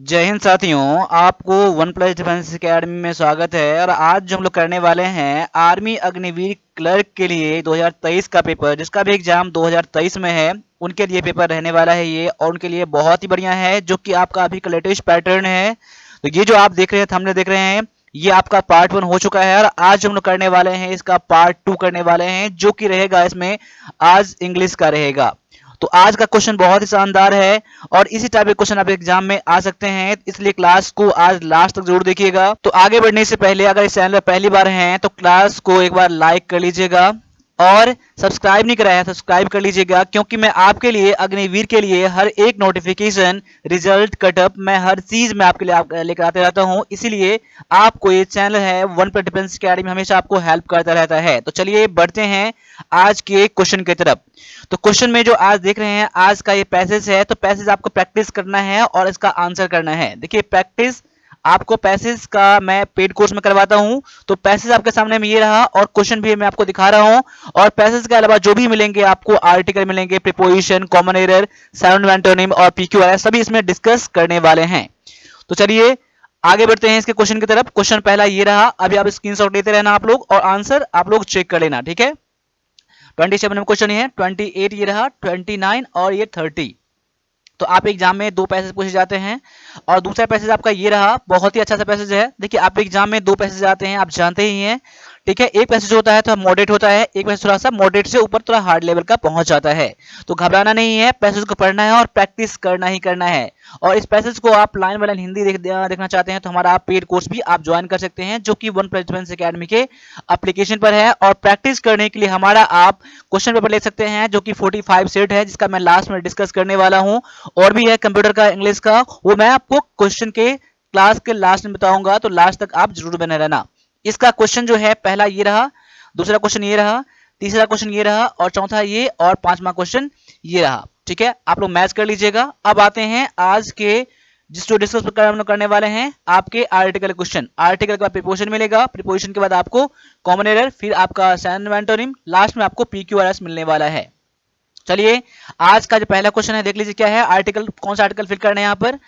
जय हिंद साथियों। आपको वन प्लस डिफेंस एकेडमी में स्वागत है। और आज जो हम लोग करने वाले हैं आर्मी अग्निवीर क्लर्क के लिए 2023 का पेपर, जिसका भी एग्जाम 2023 में है, उनके लिए पेपर रहने वाला है ये। और उनके लिए बहुत ही बढ़िया है, जो कि आपका अभी का लेटेस्ट पैटर्न है। तो ये जो आप देख रहे हैं, थंबनेल देख रहे हैं, ये आपका पार्ट 1 हो चुका है। और आज हम लोग करने वाले हैं इसका पार्ट 2 करने वाले हैं, जो कि रहेगा इसमें आज इंग्लिश का रहेगा। तो आज का क्वेश्चन बहुत ही शानदार है और इसी टाइप के क्वेश्चन आप एग्जाम में आ सकते हैं, इसलिए क्लास को आज लास्ट तक जरूर देखिएगा। तो आगे बढ़ने से पहले अगर इस चैनल पर पहली बार हैं तो क्लास को एक बार लाइक कर लीजिएगा और सब्सक्राइब नहीं कराया सब्सक्राइब कर लीजिएगा, क्योंकि मैं आपके लिए अग्निवीर के लिए हर एक नोटिफिकेशन, रिजल्ट, कटअप, मैं हर चीज में आपके लिए लेकर आते रहता हूं। इसीलिए आपको ये चैनल है वन प्लस डिफेंस अकेडमी हमेशा आपको हेल्प करता रहता है। तो चलिए बढ़ते हैं आज के क्वेश्चन की तरफ। तो क्वेश्चन में जो आज देख रहे हैं, आज का ये पैसेज है। तो पैसेज आपको प्रैक्टिस करना है और इसका आंसर करना है। देखिए, प्रैक्टिस आपको पैसेज का मैं पेड कोर्स में करवाता हूं। तो पैसेज आपके सामने में ये रहा और क्वेश्चन भी मैं आपको दिखा रहा हूं। और पैसेज के अलावा जो भी मिलेंगे आपको, आर्टिकल मिलेंगे, preposition, common error, sound antonym और पीक्यू, सभी इसमें डिस्कस करने वाले हैं। तो चलिए आगे बढ़ते हैं इसके क्वेश्चन की तरफ। क्वेश्चन पहला ये रहा, अभी आप स्क्रीनशॉट लेते रहना आप लोग और आंसर आप लोग चेक कर लेना, ठीक है। 27 में क्वेश्चन है, 28 ये रहा, 29 और ये 30। तो आप एग्जाम में दो पैसेज पूछे जाते हैं और दूसरा पैसेज आपका ये रहा, बहुत ही अच्छा सा पैसेज है। देखिए, आप एग्जाम में दो पैसेज आते हैं, आप जानते ही हैं, ठीक है। एक पैसेज होता है तो मॉडरेट होता है, एक पैसेज थोड़ा सा मॉडरेट से ऊपर थोड़ा हार्ड लेवल का पहुंच जाता है। तो घबराना नहीं है, पैसेज को पढ़ना है और प्रैक्टिस करना ही करना है। और इस पैसेज को आप लाइन बाय लाइन हिंदी देखना चाहते हैं तो हमारा आप पेड कोर्स भी आप ज्वाइन कर सकते हैं, जो कि वन प्लस डिफेंस अकेडमी के एप्लीकेशन पर है। और प्रैक्टिस करने के लिए हमारा आप क्वेश्चन पेपर ले सकते हैं, जो कि 45 सेट है, जिसका मैं लास्ट में डिस्कस करने वाला हूं। और भी है कंप्यूटर का, इंग्लिश का, वो मैं आपको क्वेश्चन के क्लास के लास्ट में बताऊंगा। तो लास्ट तक आप जरूर बने रहना। इसका क्वेश्चन जो है, पहला ये रहा, दूसरा क्वेश्चन ये रहा, तीसरा क्वेश्चन ये रहा और चौथा ये और पांचवा क्वेश्चन ये रहा, ठीक है। आप लोग मैच कर लीजिएगा। अब आते हैं आज के जो डिस्कस हम लोग करने वाले हैं, आपके आर्टिकल क्वेश्चन। आर्टिकल के बाद प्रीपोजिशन मिलेगा, प्रीपोजिशन के बाद आपको कॉमन एरर, फिर आपका सिनोनिम एंटोनिम, लास्ट में आपको पीक्यूआरएस मिलने वाला है। चलिए, आज का जो पहला क्वेश्चन है देख लीजिए क्या है। आर्टिकल, कौन सा आर्टिकल फिल करना है यहाँ पर,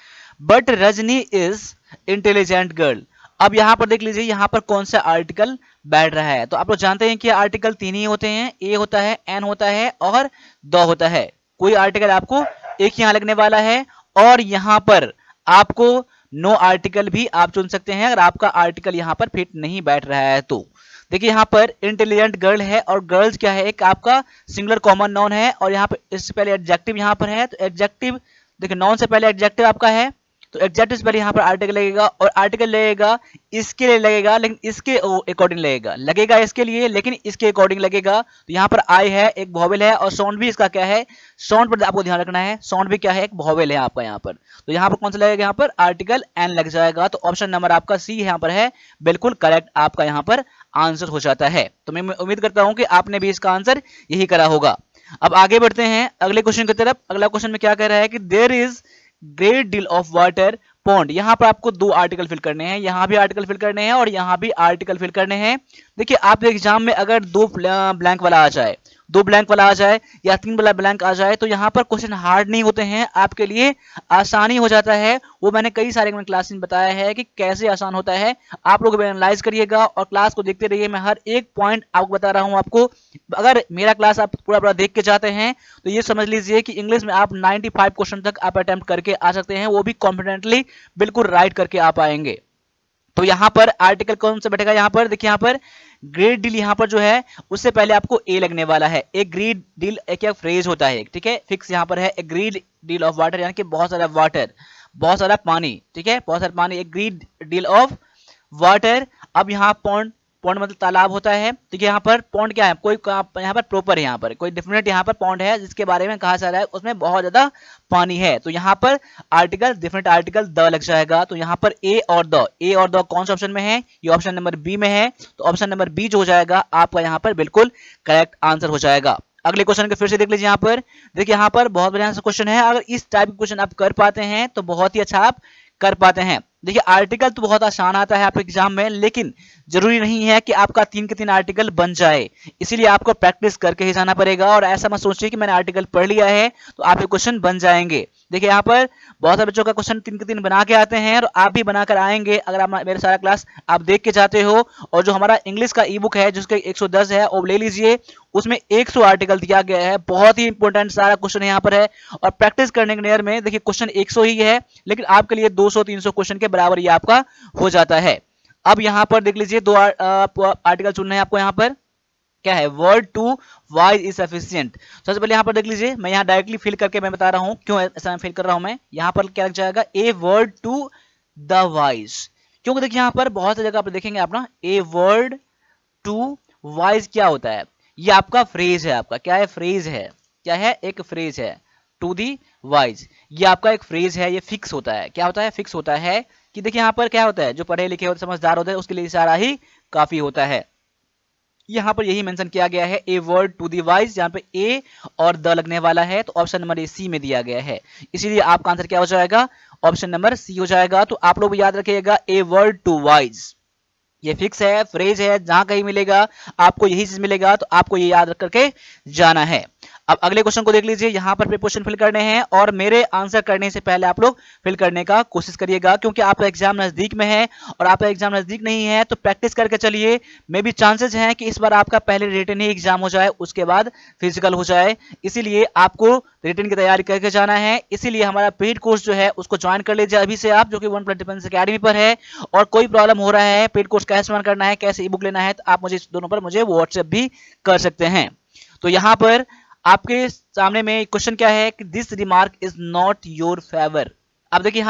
but Rajni is intelligent girl. अब यहाँ पर देख लीजिए, यहाँ पर कौन सा आर्टिकल बैठ रहा है। तो आप लोग जानते हैं कि आर्टिकल तीन ही होते हैं, ए होता है, एन होता है और द होता है। कोई आर्टिकल आपको एक यहाँ लगने वाला है और यहाँ पर आपको नो आर्टिकल भी आप चुन सकते हैं, अगर आपका आर्टिकल यहाँ पर फिट नहीं बैठ रहा है तो। देखिए, यहाँ पर इंटेलिजेंट गर्ल है और गर्ल्स क्या है, एक आपका सिंगुलर कॉमन नाउन है। और यहाँ पर इससे पहले एडजेक्टिव यहाँ पर है, तो एडजेक्टिव, देखिए नाउन से पहले एडजेक्टिव आपका है, तो एडजेक्टिव से पहले यहाँ पर आर्टिकल लगेगा और आर्टिकल लगेगा इसके लिए लगेगा, लेकिन इसके अकॉर्डिंग लगेगा इसके लिए, लेकिन इसके अकॉर्डिंग लगेगा। तो यहाँ पर आई है, एक वोवेल है, और साउंड भी इसका क्या है, साउंड पर आपको ध्यान रखना है, साउंड भी क्या है, एक वोवेल है आपका यहाँ पर। तो यहाँ पर कौन सा लगेगा, यहाँ पर आर्टिकल एन लग जाएगा। तो ऑप्शन नंबर आपका सी यहाँ पर है, बिल्कुल करेक्ट आपका यहाँ पर आंसर हो जाता है। तो मैं उम्मीद करता हूं कि आपने भी इसका आंसर यही करा होगा। अब आगे बढ़ते हैं अगले क्वेश्चन की तरफ। अगला क्वेश्चन में क्या कह रहा है कि there is great deal of water pond. यहां पर आपको दो आर्टिकल फिल करने हैं, यहां भी आर्टिकल फिल करने हैं और यहां भी आर्टिकल फिल करने हैं। देखिए, आप एग्जाम में अगर दो ब्लैंक वाला आ जाए, दो ब्लैंक वाला आ जाए या तीन वाला ब्लैंक आ जाए, तो यहाँ पर क्वेश्चन हार्ड नहीं होते हैं, आपके लिए आसानी हो जाता है। वो मैंने कई सारे क्लास में बताया है कि कैसे आसान होता है। आप लोग एनालाइज करिएगा और क्लास को देखते रहिए, मैं हर एक पॉइंट आपको बता रहा हूँ। आपको अगर मेरा क्लास आप पूरा पूरा देख के जाते हैं तो ये समझ लीजिए कि इंग्लिश में आप 95 क्वेश्चन तक आप अटेम्प्ट करके आ सकते हैं, वो भी कॉन्फिडेंटली बिल्कुल राइट करके आ पाएंगे। तो यहां पर आर्टिकल कौन सा बैठेगा, यहां पर देखिए, यहां पर ग्रेट डील यहां पर जो है, उससे पहले आपको ए लगने वाला है। एक ग्रेट डील एक फ्रेज होता है, ठीक है, फिक्स यहां पर है, एक ग्रेट डील ऑफ वाटर, यानी कि बहुत सारा वाटर, बहुत सारा पानी, ठीक है, बहुत सारा पानी, एक ग्रेट डील ऑफ वाटर। अब यहाँ पॉन्ड, पॉन्ड मतलब तालाब होता है। तो यहाँ पर पॉन्ड क्या है, कोई यहाँ पर प्रॉपर है, यहाँ पर कोई डिफिनेट यहाँ पर पॉन्ड है जिसके बारे में कहा जा रहा है उसमें बहुत ज्यादा पानी है। तो यहाँ पर आर्टिकल, डिफिनेट आर्टिकल द लग जाएगा। तो यहाँ पर ए और द, ए और द कौन सा ऑप्शन में है, ये ऑप्शन नंबर बी में है। तो ऑप्शन नंबर बी जो हो जाएगा आपका यहाँ पर बिल्कुल करेक्ट आंसर हो जाएगा। अगले क्वेश्चन के फिर से देख लीजिए। यहाँ पर देखिए, यहाँ पर बहुत बढ़िया सा क्वेश्चन है। अगर इस टाइप के क्वेश्चन आप कर पाते हैं तो बहुत ही अच्छा आप कर पाते हैं। देखिए आर्टिकल तो बहुत आसान आता है आपके एग्जाम में, लेकिन जरूरी नहीं है कि आपका 3 के 3 आर्टिकल बन जाए, इसीलिए आपको प्रैक्टिस करके ही जाना पड़ेगा। और ऐसा मत सोचिए कि मैंने आर्टिकल पढ़ लिया है तो आपके क्वेश्चन बन जाएंगे। देखिए यहाँ पर बहुत सारे बच्चों का क्वेश्चन 3 के 3 बना के आते हैं और आप भी बनाकर आएंगे अगर आप मेरे सारा क्लास आप देख के जाते हो। और जो हमारा इंग्लिश का ई बुक है जिसके 110 है वो ले लीजिए, उसमें 100 आर्टिकल दिया गया है, बहुत ही इंपॉर्टेंट सारा क्वेश्चन यहाँ पर है। और प्रैक्टिस करने के नियर में देखिए क्वेश्चन 100 ही है, लेकिन आपके लिए 200-300 क्वेश्चन के बराबर ये आपका हो जाता है। अब यहाँ पर देख लीजिए 2 आर्टिकल चुनना है आपको। यहाँ पर क्या है, word to wise is sufficient. सबसे पहले यहाँ पर देख लीजिए, मैं यहाँ डायरेक्टली फिल करके मैं बता रहा हूँ क्यों ऐसा फिल कर रहा हूँ मैं। यहाँ पर क्या लग जाएगा, a word to the wise, क्योंकि देखिए यहाँ पर बहुत सी जगह आप देखेंगे आप ना, ए वर्ड टू वाइज क्या होता है, ये आपका फ्रेज है। आपका क्या है, फ्रेज है। क्या है, एक फ्रेज है। टू दी वाइज ये आपका एक फ्रेज है, ये फिक्स होता है। क्या होता है, फिक्स होता है। कि देखिए यहाँ पर क्या होता है, जो पढ़े लिखे होते समझदार होते हैं उसके लिए इशारा ही काफी होता है। यहाँ पर यही मेंशन किया गया है, a word to the wise, यहाँ पे ए और द लगने वाला है तो ऑप्शन नंबर ए सी में दिया गया है, इसीलिए आपका आंसर क्या हो जाएगा, ऑप्शन नंबर सी हो जाएगा। तो आप लोग याद रखिएगा, ए वर्ड टू वाइज ये फिक्स है, फ्रेज है, जहां कहीं मिलेगा आपको यही चीज मिलेगा, तो आपको ये याद रख करके जाना है। अब अगले क्वेश्चन को देख लीजिए, यहां पर प्रीपोजिशन फिल करने हैं और मेरे आंसर करने से पहले आप लोग फिल करने का कोशिश करिएगा, क्योंकि आपका एग्जाम नजदीक में है। और आपका एग्जाम नजदीक नहीं है तो प्रैक्टिस करके चलिए, मे भी चांसेस हैं कि इस बार आपका पहले रिटन ही एग्जाम हो जाए, उसके बाद फिजिकल हो जाए, इसीलिए आपको रिटन की तैयारी करके जाना है। इसीलिए हमारा पेड कोर्स जो है उसको ज्वाइन कर लीजिए अभी से आप, जो कि वन प्लस डिफेंस अकेडमी पर है। और कोई प्रॉब्लम हो रहा है, पेड कोर्स कैसे ज्वाइन करना है, कैसे ई बुक लेना है, तो आप मुझे इस दोनों पर मुझे व्हाट्सएप भी कर सकते हैं। तो यहाँ पर आपके सामने में क्वेश्चन क्या है कि this remark is not your favour. अब देखिए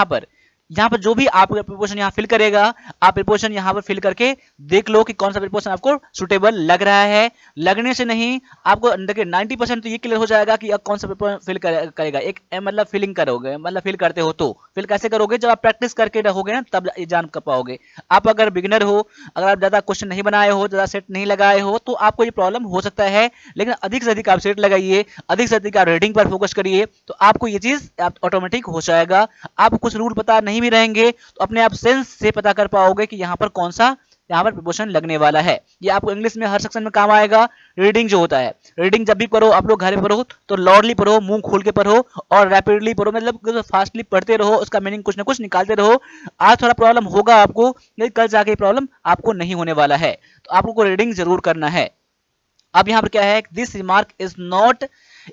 यहाँ पर जो भी आप प्रीपोजिशन यहाँ फिल करेगा, आप प्रीपोजिशन यहाँ पर फिल करके देख लो कि कौन सा प्रीपोजिशन आपको सुटेबल लग रहा है। लगने से नहीं, आपको देखिए 90% तो ये क्लियर हो जाएगा कि अब कौन सा प्रीपोजिशन फिल करेगा। एक मतलब फिलिंग करोगे, मतलब फिल करते हो तो फिल कैसे करोगे, जब आप प्रैक्टिस करके रहोगे ना तब जान कर पाओगे। आप अगर बिगिनर हो, अगर आप ज्यादा क्वेश्चन नहीं बनाए हो, ज्यादा सेट नहीं लगाए हो, तो आपको ये प्रॉब्लम हो सकता है। लेकिन अधिक से अधिक आप सेट लगाइए, अधिक से अधिक आप रीडिंग पर फोकस करिए, तो आपको ये चीज ऑटोमेटिक हो जाएगा। आप कुछ रूल पता नहीं भी रहेंगे तो अपने आप सेंस से पता कर पाओगे कि यहाँ पर कौन सा यहाँ पर प्रीपोजिशन लगने वाला है। ये आपको इंग्लिश में हर सेक्शन में काम आएगा। रीडिंग जो होता है, रीडिंग जब भी पढ़ो आप लोग घर में पढ़ो तो लाउडली पढ़ो, मुंह खोल के पढ़ो और रैपिडली पढ़ो, मतलब फास्टली पढ़ते रहो, उसका मीनिंग कुछ ना कुछ निकालते रहो। आज थोड़ा प्रॉब्लम होगा आपको, लेकिन कल जाके प्रॉब्लम आपको नहीं होने वाला है। तो आप लोग को रीडिंग जरूर करना है। अब यहाँ पर क्या है, this remark is not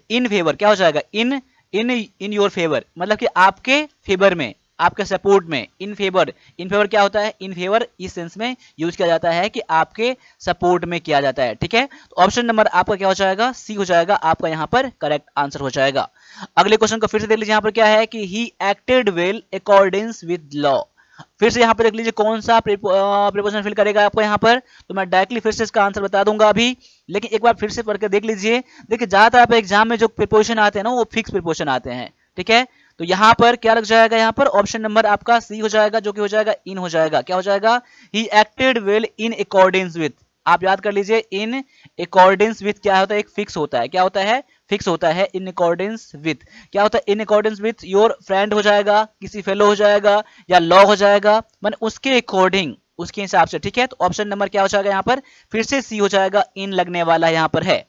in favour, क्या हो जाएगा, इन इन इन योर फेवर, मतलब कि आपके फेवर में, आपके सपोर्ट में। इन फेवर, इन फेवर क्या होता है, इन फेवर इस सेंस में यूज किया जाता है कि आपके सपोर्ट में किया जाता है। ठीक है, तो ऑप्शन नंबर आपका क्या हो जाएगा, सी हो जाएगा, आपका यहाँ पर करेक्ट आंसर हो जाएगा। अगले क्वेश्चन को फिर से देख लीजिए, यहाँ पर क्या है कि he acted well according with law. फिर से यहाँ पर देख लीजिए कौन सा प्रीपोजिशन फिल करेगा आपको यहाँ पर, तो मैं डायरेक्टली फिर से इसका आंसर बता दूंगा अभी, लेकिन एक बार फिर से पढ़ के देख लीजिए। देखिए ज्यादातर आप एग्जाम में जो प्रीपोजिशन आते हैं ना वो फिक्स प्रीपोजिशन आते हैं। ठीक है, तो यहाँ पर क्या लग जाएगा, यहाँ पर ऑप्शन नंबर आपका सी हो जाएगा, जो कि हो जाएगा इन हो जाएगा। क्या हो जाएगा, he acted well in according with. आप याद कर लीजिए, इन अकॉर्डिंग विथ क्या होता है, एक फिक्स होता है। क्या होता है, फिक्स होता है। इन अकॉर्डिंग विथ क्या होता है, in according with your friend हो जाएगा, किसी फेलो हो जाएगा, या लॉ हो जाएगा, मतलब उसके अकॉर्डिंग, उसके हिसाब से। ठीक है, तो ऑप्शन नंबर क्या हो जाएगा यहाँ पर, फिर से सी हो जाएगा, इन लगने वाला यहाँ पर है।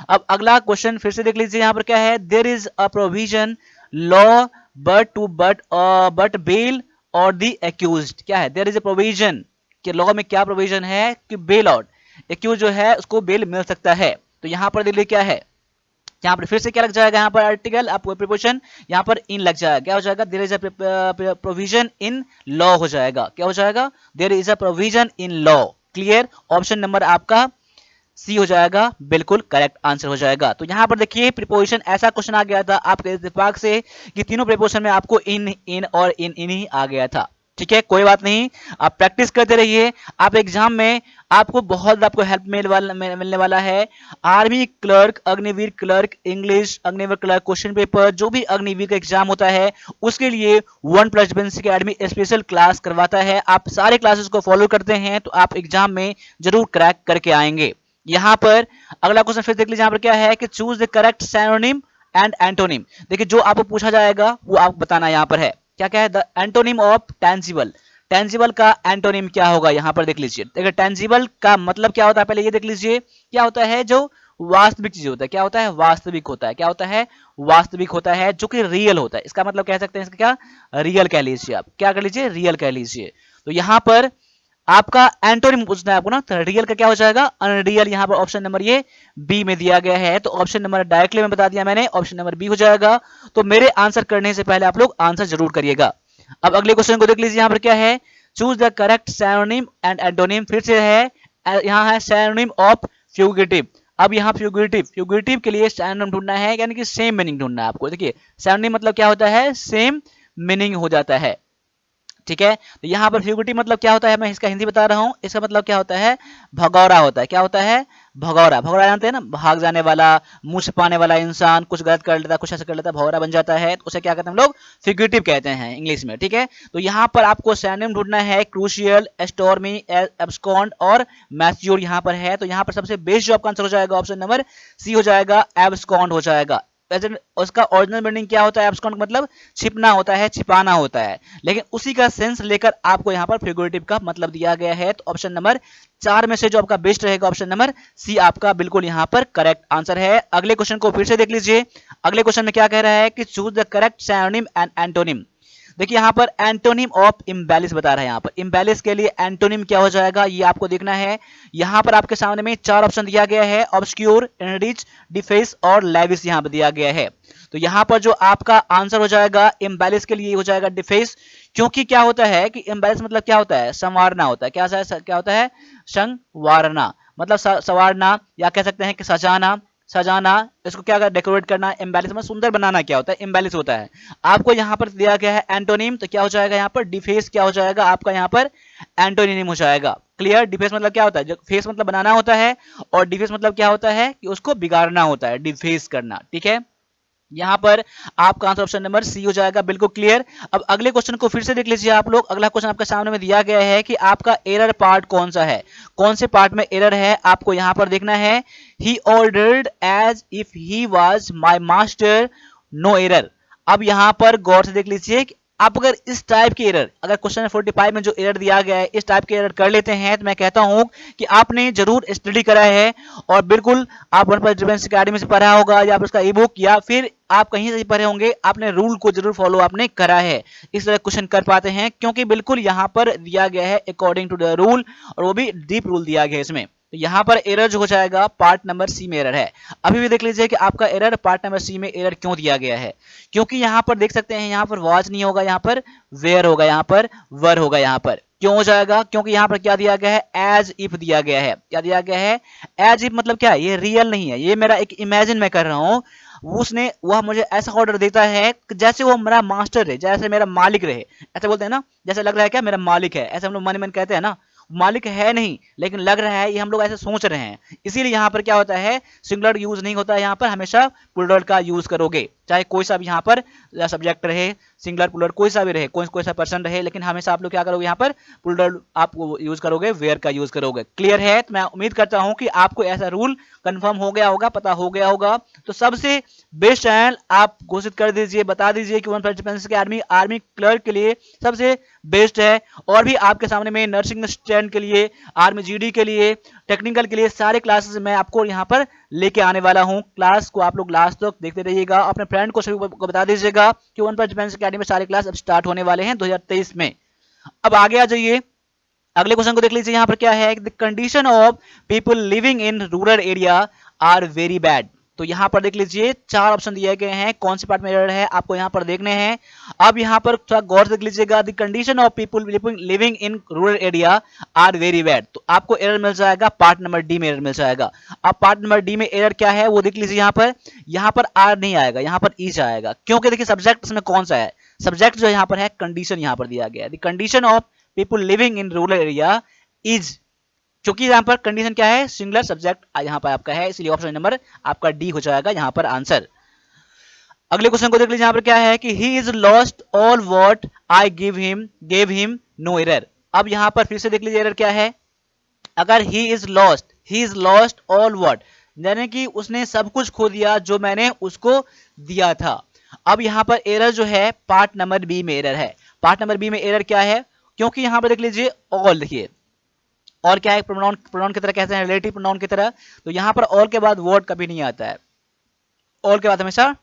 अब अगला क्वेश्चन फिर से देख लीजिए, यहाँ पर क्या है, there is a provision law but bail और द एक्यूज्ड। क्या है, देयर इज अ प्रोविजन, कि लॉ में क्या प्रोविजन है कि बेल आउट, एक्यूज जो है उसको बेल मिल सकता है। तो यहाँ पर देखिए क्या है, यहाँ पर फिर से क्या लग जाएगा, यहाँ पर आर्टिकल आपको प्रीपोजिशन यहाँ पर इन लग जाएगा। क्या हो जाएगा, there is a provision in law हो जाएगा। क्या हो जाएगा, there is a provision in law. Clear, option number आपका सी हो जाएगा, बिल्कुल करेक्ट आंसर हो जाएगा। तो यहाँ पर देखिए प्रीपोजिशन, ऐसा क्वेश्चन आ गया था आपके इत्तेफाक से कि तीनों प्रीपोजिशन में आपको इन इन और इन ही आ गया था। ठीक है, कोई बात नहीं, आप प्रैक्टिस करते रहिए। आप एग्जाम में आपको हेल्प मिलने वाला है। Army clerk, Agniveer clerk, English Agniveer clerk question paper, जो भी अग्निवीर का एग्जाम होता है उसके लिए one plus defence academy special class करवाता है। आप सारे क्लासेस को फॉलो करते हैं तो आप एग्जाम में जरूर क्रैक करके आएंगे। यहाँ पर अगला क्वेश्चन फिर देख लीजिए, यहाँ पर क्या है कि choose the correct synonym and antonym. देखिए जो आपको पूछा जाएगा वो आपको बताना यहाँ पर है। क्या क्या है, the antonym of tangible. Tangible का एंटोनिम क्या होगा यहाँ पर देख लीजिए। देखिए टेंजिबल का मतलब क्या होता है, पहले ये देख लीजिए। क्या होता है, जो वास्तविक चीज होता है। क्या होता है, वास्तविक होता है। क्या होता है, वास्तविक होता है, जो कि रियल होता है। इसका मतलब कह सकते हैं इसका क्या, रियल कह लीजिए। आप क्या कर लीजिए, रियल कह लीजिए। तो यहाँ पर आपका एंटोनिम पूछना है आपको ना, तो रियल का क्या हो जाएगा, अनरियल। यहाँ पर ऑप्शन नंबर ये बी में दिया गया है, तो ऑप्शन नंबर डायरेक्टली में बता दिया मैंने, ऑप्शन नंबर बी हो जाएगा। तो मेरे आंसर करने से पहले आप लोग आंसर जरूर करिएगा। अब अगले क्वेश्चन को देख लीजिए। यहाँ पर क्या है, choose the correct synonym and antonym. फिर से है, यहाँ है सिनोनिम ऑफ फ्यूगिटिव। अब यहाँ फ्यूगिटिव के लिए सिनोनिम ढूंढना है, यानी कि सेम मीनिंग ढूंढना है आपको। देखिए सिनोनिम मतलब क्या होता है, सेम मीनिंग हो जाता है, ठीक है। तो यहाँ पर फ्यूगिटिव मतलब क्या होता है, मैं इसका हिंदी बता रहा हूँ। इसका मतलब क्या होता है, भगौरा होता है। क्या होता है, भगौरा। भगौरा जानते हैं ना, भाग जाने वाला, मुंह छिपाने वाला इंसान, कुछ गलत कर लेता है, कुछ ऐसा कर लेता है, भगौरा बन जाता है, तो उसे क्या कहते हैं हम लोग, फ्यूगिटिव कहते हैं इंग्लिश में, ठीक है। तो यहाँ पर आपको सिनोनिम ढूंढना है, क्रूशियल, स्टॉर्मी, एब्सकॉन्ड और मैच्योर यहाँ पर है। तो यहाँ पर सबसे बेस्ट जो आपका आंसर हो जाएगा, ऑप्शन नंबर सी हो जाएगा, एब्सकॉन्ड हो जाएगा। उसका ओरिजिनल मीनिंग क्या होता है, एब्सकॉन्ड मतलब छिपना होता है, छिपाना होता है, लेकिन उसी का सेंस लेकर आपको यहाँ पर फिगरेटिव का मतलब दिया गया है। तो ऑप्शन नंबर 4 में से जो आपका बेस्ट रहेगा, ऑप्शन नंबर सी आपका बिल्कुल यहाँ पर करेक्ट आंसर है। अगले क्वेश्चन को फिर से देख लीजिए। अगले क्वेश्चन में क्या कह रहा है कि choose the correct synonym and antonym. देखिए यहाँ पर एंटोनिम ऑफ इम्बैलेंस बता रहा है। यहाँ पर इम्बैलेंस के लिए एंटोनिम क्या हो जाएगा, ये आपको देखना है। यहाँ पर आपके सामने में 4 ऑप्शन दिया गया है, ऑब्सक्यूर, इनरिच, डिफेस और लेविस यहाँ पर दिया गया है। तो यहाँ पर जो आपका आंसर हो जाएगा इम्बैलेंस के लिए हो जाएगा डिफेस। क्योंकि क्या होता है कि इम्बैलेंस मतलब क्या होता है, संवारना होता है। क्या होता है, संवारना मतलब संवारना, या कह सकते हैं कि सजाना, सजाना, इसको क्या डेकोरेट करना, एम्बेलिश में सुंदर बनाना क्या होता है, एम्बेलिश होता है। आपको यहाँ पर दिया गया है एंटोनिम, तो क्या हो जाएगा यहाँ पर डिफेस, क्या हो जाएगा आपका यहाँ पर एंटोनिम हो जाएगा। क्लियर। डिफेस मतलब क्या होता है, जो फेस मतलब बनाना होता है, और डिफेस मतलब क्या होता है कि उसको बिगाड़ना होता है, डिफेस करना, ठीक है। यहाँ पर आपका आंसर ऑप्शन नंबर सी हो जाएगा, बिल्कुल क्लियर। अब अगले क्वेश्चन को फिर से देख लीजिए आप लोग। अगला क्वेश्चन आपके सामने में दिया गया है कि आपका एरर पार्ट कौन सा है, कौन से पार्ट में एरर है, आपको यहाँ पर देखना है। He ordered as if he was my master, no error. अब यहाँ पर गौर से देख लीजिए, आप अगर इस टाइप के एरर, अगर क्वेश्चन 45 में जो एरर दिया गया है, इस टाइप के एरर कर लेते हैं, तो मैं कहता हूं कि आपने जरूर स्टडी करा है, और बिल्कुल आप वन प्लस डिफेंस अकेडमी से पढ़ा होगा, या उसका ई बुक, या फिर आप कहीं से पढ़े होंगे, आपने रूल को जरूर फॉलो आपने करा है, इस तरह क्वेश्चन कर पाते हैं। क्योंकि बिल्कुल यहाँ पर दिया गया है अकॉर्डिंग टू द रूल, और वो भी डीप रूल दिया गया है इसमें। तो यहाँ पर एरर जो हो जाएगा पार्ट नंबर सी में एरर है। अभी भी देख लीजिए कि आपका एरर पार्ट नंबर सी में एरर क्यों दिया गया है। क्योंकि यहाँ पर देख सकते हैं, यहाँ पर वॉच नहीं होगा, यहाँ पर वेयर होगा, यहाँ पर वर होगा। यहाँ पर क्यों हो जाएगा, क्योंकि यहाँ पर क्या दिया गया है, एज इफ दिया गया है। क्या दिया गया है, एज इफ मतलब क्या है, ये रियल नहीं है, ये मेरा एक इमेजिन मैं कर रहा हूँ। उसने वह मुझे ऐसा ऑर्डर देता है जैसे वो मेरा मास्टर है, जैसे मेरा मालिक रहे। ऐसे बोलते हैं ना, जैसे लग रहा है क्या मेरा मालिक है, ऐसे हम लोग मन मन कहते हैं ना। मालिक है नहीं, लेकिन लग रहा है, ये हम लोग ऐसे सोच रहे हैं। इसीलिए यहाँ पर क्या होता है, सिंगुलर यूज नहीं होता है, यहाँ पर हमेशा प्लूरल का यूज करोगे, चाहे कोई सा भी यहाँ पर सब्जेक्ट रहे, सिंगुलर प्लूरल कोई सा भी रहे, कोई सा पर्सन रहे, लेकिन हमेशा आप लोग क्या करोगे, यहाँ पर प्लूरल आप यूज करोगे, वेयर का यूज करोगे। क्लियर है। तो मैं उम्मीद करता हूँ कि आपको ऐसा रूल कंफर्म हो गया होगा, पता हो गया होगा। तो सबसे बेस्ट चैनल आप घोषित कर दीजिए, बता दीजिए कि वन प्लस डिफेंस के आर्मी क्लर्क के लिए सबसे बेस्ट है। और भी आपके सामने में नर्सिंग स्टैंड के लिए, आर्मी जीडी के लिए, टेक्निकल के लिए सारे क्लासेस मैं आपको यहाँ पर लेके आने वाला हूँ। क्लास को आप लोग लास्ट तक देखते रहिएगा, अपने फ्रेंड को सभी को बता दीजिएगा कि वन प्लस डिफेंस अकेडमी में सारे क्लास अब स्टार्ट होने वाले हैं 2023 में। अब आगे आ जाइए, अगले क्वेश्चन को देख लीजिए। यहाँ पर क्या है, the condition of people living in rural area are very bad. तो यहाँ पर देख लीजिए 4 ऑप्शन दिए गए हैं, कौन से पार्ट में एरर है आपको यहाँ पर देखने हैं। अब यहाँ पर थोड़ा गौर से देख लीजिएगा, the condition of people living in rural area are very bad. तो आपको एरर मिल जाएगा, पार्ट नंबर डी में एरर मिल जाएगा। अब पार्ट नंबर डी में एरर क्या है वो देख लीजिए। यहाँ पर आर नहीं आएगा, यहाँ पर इज आएगा। क्योंकि देखिए सब्जेक्ट इसमें कौन सा है, सब्जेक्ट जो यहाँ पर है कंडीशन, यहाँ पर दिया गया है the condition of people living in rural area is. क्योंकि यहाँ पर कंडीशन क्या है, सिंगुलर सब्जेक्ट यहाँ पर आपका है, इसलिए ऑप्शन नंबर आपका डी हो जाएगा यहाँ पर आंसर। अगले क्वेश्चन को देख लीजिए। यहाँ पर क्या है कि he is lost all what I gave him no error. अब यहाँ पर फिर से देख लीजिए एरर क्या है। अगर ही इज लॉस्ट ऑल व्हाट, यानी कि उसने सब कुछ खो दिया जो मैंने उसको दिया था। अब यहाँ पर एरर जो है पार्ट नंबर बी में एरर है। पार्ट नंबर बी में एरर क्या है, क्योंकि यहाँ पर देख लीजिए ऑल, देखिए और क्या है, प्रोनाउन, प्रोनाउन की तरह कैसे हैं, रिलेटिव प्रोनाउन की तरह, तो यहाँ पर ऑल के बाद वर्ड कभी नहीं आता है, ऑल के बाद हमेशा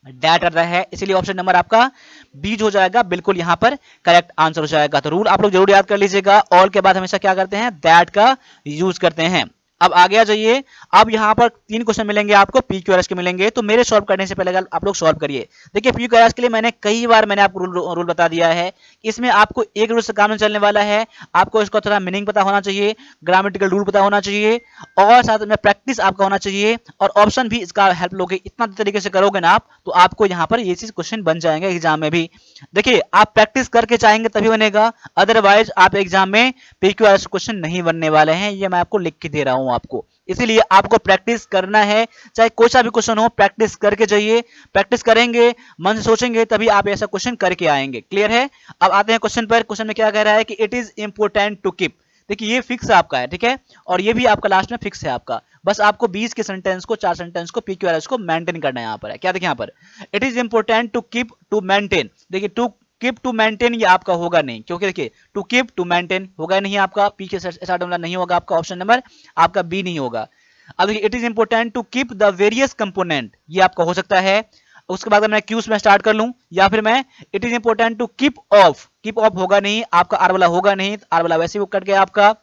डैट आता है, इसलिए ऑप्शन नंबर आपका बी हो जाएगा, बिल्कुल यहाँ पर करेक्ट आंसर हो जाएगा। तो रूल आप लोग जरूर याद कर लीजिएगा, ऑल के बाद हमेशा क्या करते हैं, दैट का यूज करते हैं। अब आगे आ जाइए, अब यहाँ पर 3 क्वेश्चन मिलेंगे आपको, पी क्यू आर एस के मिलेंगे, तो मेरे सॉल्व करने से पहले आप लोग सॉल्व करिए। देखिए पी क्यू आर एस के लिए मैंने कई बार आपको रूल बता दिया है, इसमें आपको एक रूल से काम नहीं चलने वाला है, आपको इसका थोड़ा मीनिंग पता होना चाहिए, ग्रामेटिकल रूल पता होना चाहिए, और साथ में प्रैक्टिस आपका होना चाहिए, और ऑप्शन भी इसका हेल्प लोगे, इतना तरीके से करोगे ना आप, तो आपको यहाँ पर ये चीज क्वेश्चन बन जाएंगे एग्जाम में भी। देखिए आप प्रैक्टिस करके चाहेंगे तभी बनेगा, अदरवाइज आप एग्जाम में P Q R S question नहीं बनने वाले हैं, ये मैं आपको लिख के दे रहा हूं आपको। इसीलिए आपको प्रैक्टिस करना है, चाहे कोई सा भी क्वेश्चन हो, प्रैक्टिस करके जाइए, प्रैक्टिस करेंगे, मन से सोचेंगे, तभी आप ऐसा क्वेश्चन करके आएंगे। क्लियर है? अब आते हैं क्वेश्चन पर। क्वेश्चन में क्या कह रहा है कि it is important to keep, देखिए ये फिक्स आपका है, ठीक है, और ये भी आपका लास्ट में फिक्स है आपका, बस आपको 20 के सेंटेंस को, 4 सेंटेंस को, पीक्यूआरएस को मेंटेन करना है। यहाँ पर है क्या, देखिए यहाँ पर it is important to keep to maintain, देखिए टू कीप टू मेंटेन ये आपका होगा नहीं, क्योंकि देखिए टू कीप टू मेंटेन होगा नहीं आपका, पी के साथ वाला नहीं होगा आपका, ऑप्शन नंबर आपका बी नहीं होगा। अब देखिए it is important to keep the various component, ये आपका हो सकता है, उसके बाद मैं क्यूज में स्टार्ट कर लूं, या फिर मैं it is important to keep off होगा नहीं आपका, आर वाला होगा नहीं, आर वाला वैसे ही कट गया आपका।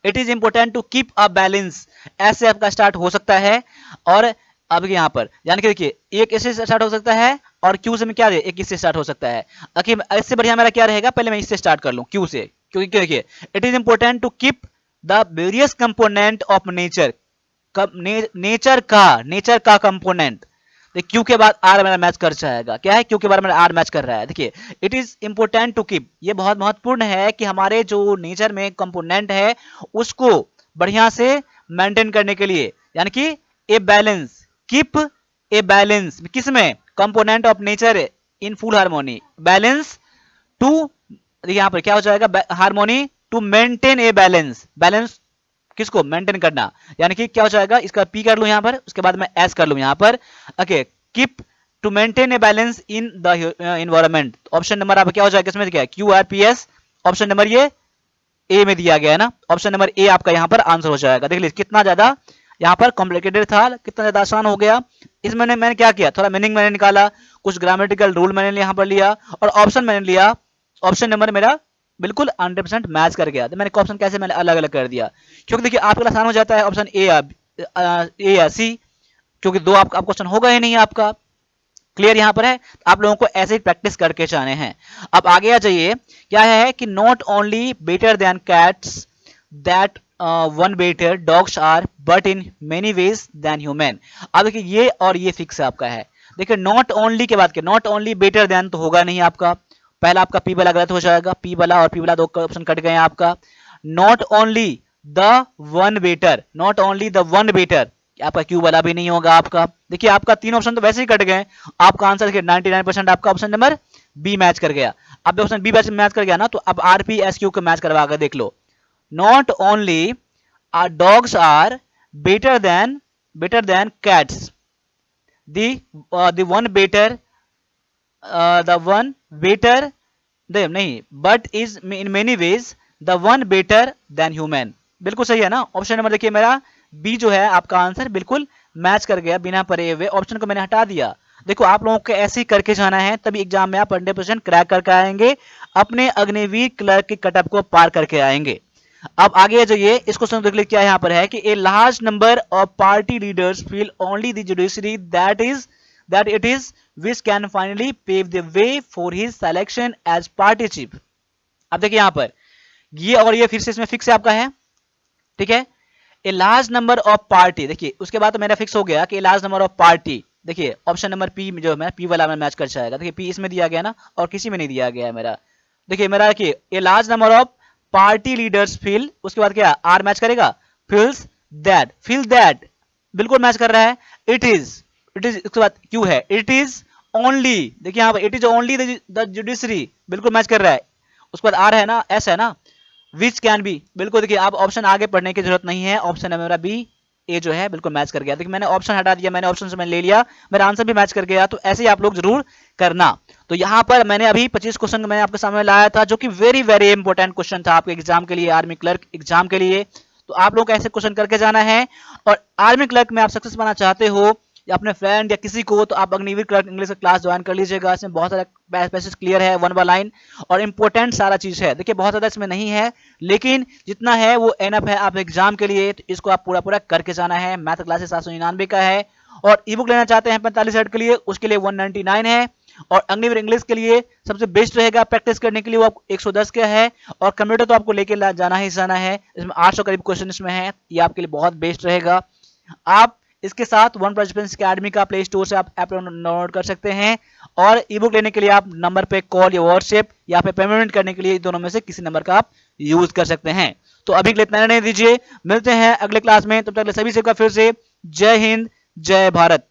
It is important to keep a balance, ऐसे आपका स्टार्ट हो सकता है, और अब यहाँ पर यानी कि देखिए एक इससे स्टार्ट हो सकता है, और क्यू से में क्या है, एक इससे स्टार्ट हो सकता है। इससे बढ़िया मेरा क्या रहेगा, पहले मैं इससे स्टार्ट कर लूं, क्यू से, क्योंकि देखिए it is important to keep the various component of nature, nature का कंपोनेंट, क्यू के बाद आर मेरा मैच कर जाएगा, क्या है, क्यू के बाद मेरा आर मैच कर रहा है। देखिए it is important to keep, ये बहुत महत्वपूर्ण है कि हमारे जो नेचर में कंपोनेंट है उसको बढ़िया से मेंटेन करने के लिए, यानी कि a balance, keep a balance, किसमें, component of nature in full harmony, balance to, यहाँ पर क्या हो जाएगा, harmony to maintain a balance, balance किसको, मेंटेन करना, यानी कि क्या हो जाएगा, इसका पी कर लूं यहाँ पर, उसके बाद मैं एस कर लूं यहाँ पर, okay, keep to maintain a balance in the environment, option number आपका क्या हो जाएगा, इसमें क्या है, Q R P S, option number ये ए में दिया गया है ना, ऑप्शन नंबर ए आपका यहाँ पर आंसर हो जाएगा। देख लीजिए कितना ज्यादा यहाँ पर कॉम्प्लिकेटेड था, कितना ज्यादा आसान हो गया। इसमें मैंने क्या किया, थोड़ा मीनिंग मैंने निकाला, कुछ ग्रामेटिकल रूल मैंने यहाँ पर लिया, और ऑप्शन मैंने लिया, ऑप्शन नंबर मेरा बिल्कुल 100% मैच कर गया। तो मैंने ऑप्शन कैसे मैंने अलग अलग कर दिया, क्योंकि देखिए आपका आसान हो जाता है ऑप्शन ए या सी, क्योंकि दो आपका क्वेश्चन होगा ही नहीं आपका। क्लियर यहाँ पर है, आप लोगों को ऐसे ही प्रैक्टिस करके जाने हैं। अब आगे आ जाइए, क्या है कि not only better than cats that one better dogs are but in many ways than human. अब देखिए ये और ये फिक्स आपका है। देखिए नॉट ओनली के बाद के, नॉट ओनली बेटर देन तो होगा नहीं आपका, पहला आपका पी वाला गलत हो जाएगा, पी वाला और पी वाला दो ऑप्शन कट गए आपका। Not only the one better, not only the one better, आपका क्यू वाला भी नहीं होगा आपका। देखिए आपका 3 ऑप्शन तो वैसे ही कट गए, आपका आंसर देखिए 99% आपका ऑप्शन नंबर बी मैच कर गया। अब ऑप्शन बी मैच कर गया ना, तो अब आर पी एस क्यू को मैच करवा कर देख लो। Not only dogs are better than cats, the one better, the one better नहीं, but is in many ways the one better than human. बिल्कुल सही है ना, ऑप्शन नंबर देखिए मेरा बी जो है आपका आंसर बिल्कुल मैच कर गया, बिना पढ़े हुए ऑप्शन को मैंने हटा दिया। देखो आप लोगों को ऐसे ही करके जाना है, तभी एग्जाम में आप 100% क्रैक करके आएंगे, अपने अग्निवीर क्लर्क की कटअप को पार करके आएंगे। अब आगे जाइए, इसको सुन, देख लीजिए क्या यहाँ पर है कि a large number of party leaders feel only the judiciary that it is which can finally pave the way for his selection as party chief। अब देखिए यहाँ पर ये और ये फिर से इसमें फिक्स है आपका है, ठीक है। A large number of party, देखिए उसके बाद तो मेरा फिक्स हो गया कि लार्ज नंबर ऑफ पार्टी, देखिए ऑप्शन नंबर पी जो है पी वाला में मैच कर जाएगा। देखिए पी इसमें दिया गया ना, और किसी में नहीं दिया गया है मेरा। देखिए मेरा देखिए a large number of party leaders feel, उसके बाद क्या आर मैच करेगा, फील दैट बिल्कुल मैच कर रहा है। इट इज उसके बाद क्यू है, इट इज ओनली, देखिए यहाँ पर it is only the judiciary, बिल्कुल मैच कर रहा है। उसके बाद आर है ना, एस है ना, विच कैन बी, बिल्कुल देखिए आप ऑप्शन आगे पढ़ने की जरूरत नहीं है, ऑप्शन है मेरा बी ए जो है बिल्कुल मैच कर गया। देखिए मैंने ऑप्शन हटा दिया, मैंने ऑप्शन से मैंने ले लिया, मेरा आंसर भी मैच कर गया। तो ऐसे ही आप लोग जरूर करना। तो यहाँ पर मैंने अभी 25 क्वेश्चन मैंने आपके सामने लाया था, जो कि वेरी वेरी इंपॉर्टेंट क्वेश्चन था आपके एग्जाम के लिए, आर्मी क्लर्क एग्जाम के लिए। तो आप लोग ऐसे क्वेश्चन करके जाना है, और आर्मी क्लर्क में आप सक्सेस पाना चाहते हो या अपने फ्रेंड या किसी को, तो आप अग्निवीर क्लर्क इंग्लिश का क्लास ज्वाइन कर लीजिएगा। इसमें बहुत सारा पैसेज क्लियर है, वन बाय लाइन, और इंपॉर्टेंट सारा चीज है। देखिए बहुत ज्यादा इसमें नहीं है, लेकिन जितना है वो एनफ है आप एग्जाम के लिए। तो इसको आप पूरा पूरा करके जाना है। मैथ क्लासेस 799 का है, और ई बुक लेना चाहते हैं 45 हर्ट्ज के लिए, उसके लिए 199 है। और अग्निवीर इंग्लिश के लिए सबसे बेस्ट रहेगा प्रैक्टिस करने के लिए, वो 110 का है। और कंप्यूटर तो आपको लेके जाना ही जाना है, इसमें 800 करीब क्वेश्चन इसमें है, ये आपके लिए बहुत बेस्ट रहेगा। आप इसके साथ वन प्लस डिफेंस अकेडमी का प्ले स्टोर से आप ऐप डाउनलोड कर सकते हैं, और ई बुक लेने के लिए आप नंबर पे कॉल या व्हाट्सएप या फिर पेमेंट करने के लिए दोनों में से किसी नंबर का आप यूज कर सकते हैं। तो अभी के लिए इतना रहने दीजिए, मिलते हैं अगले क्लास में। तब तक सभी से फिर से जय हिंद, जय भारत।